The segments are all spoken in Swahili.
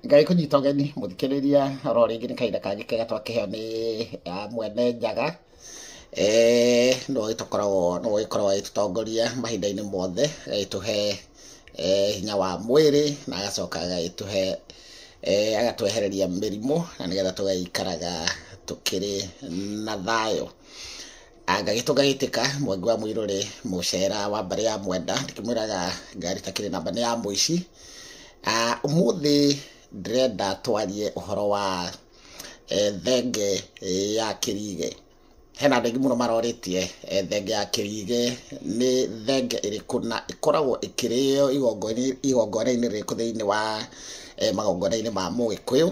Ngai kunyita ũgeni mũthikĩrĩria oro rĩngĩ nĩ kahinda kangĩ kega twakĩheo nĩ mwene Njaga no gĩkoragwo agĩtũtongoria mahinda-inĩ mothe agĩtũhe hinya wa mwĩrĩ na agacoka agagĩtũhe agatwehereria mĩrimũ na nĩgetha tũgaikaraga tũkĩrĩ na thayũ. Ngagĩtĩka Mwangi wa Mũirũrĩ mũcera wa mbarĩ ya Mwenda ndĩkĩmwĩraga ngari takĩrĩ namba nĩ ya mũici. Ũmũthĩ ndĩrenda twarie ũhoro wa thenge ya Kĩrige. Hena andũ aingĩ mũno marorĩtie thenge ya Kĩrige nĩ thenge ĩrĩkũ na ĩkoragwo ĩkĩrĩo igongona-inĩ rĩrĩkũ thĩinĩ wa magongona-inĩ ma Mũgĩkũyũ.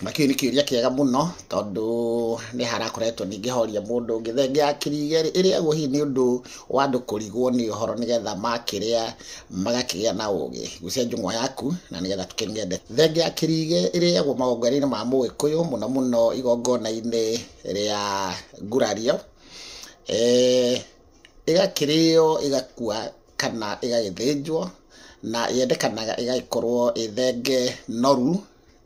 Na kĩu nĩ kĩũria kĩega mũno tondũ nĩ harakoretwo ningĩ horia mũndũ ũngĩ. Thenge ya Kĩrige ĩrĩagwo hihi nĩ ũndũ wa andũ kũrigwo nĩ ũhoro nĩgetha makĩrĩa magakĩgĩa na ũgĩ. Gucia njũng'wa yaku na nĩgetha tũkĩng'ende. Thenge ya Kĩrige ĩrĩagwo magongona-inĩ ma Mũgĩkũyũ mũno mũno igongona-inĩ rĩa ngurario. Ĩgakĩrĩo ĩgakua kana ĩgagĩthĩnjwo na yendekanaga ĩgagĩkorwo ĩ thenge noru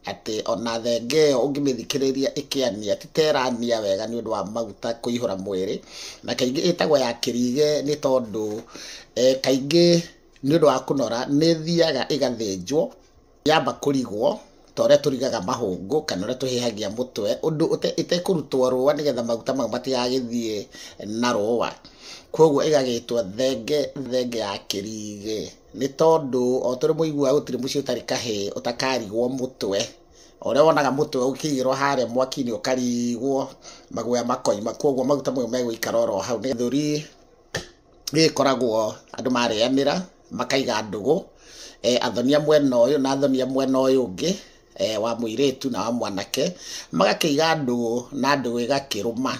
atĩ ona thenge ĩyo ũngĩmĩthikĩrĩria ĩkĩania ti ta ĩrania wega nĩ ũndũ wa maguta kũihũra mwĩrĩ. Na kaingĩ ĩtagwo ya Kĩrige nĩ tondũ kaingĩ nĩ ũndũ wa kũnora nĩ thiaga ĩgathĩnjwo yamba kũrigwo ta ũrĩa tũrigaga mahũngũ kana ũrĩa tũhĩhagia mũtwe ũndũ ĩtekũrutwo rũa nĩgetha maguta mau matigagĩthiĩ na rũa. Koguo ĩgagĩtwo thenge ya Kĩrige nĩ tondũ o tũrĩ mũiguaga gũtirĩ mũciĩ ũtarĩ kahĩĩ ũtakarigwo mũtwe. O ũrĩa wonaga mũtwe ũkĩigĩrwo harĩa mwaki-inĩ ũkarigwo maguoya makoima, koguo maguta mau megũikara oro hau. Gĩthũri gĩkoragwo andũ marĩanĩra makaiga ndũgũ, athonia mwena ũyũ na athonia mwena ũyũ ũngĩ wa mũirĩtu na wa mwanake magakĩiga ndũgũ na ndũgũ ĩgakĩrũma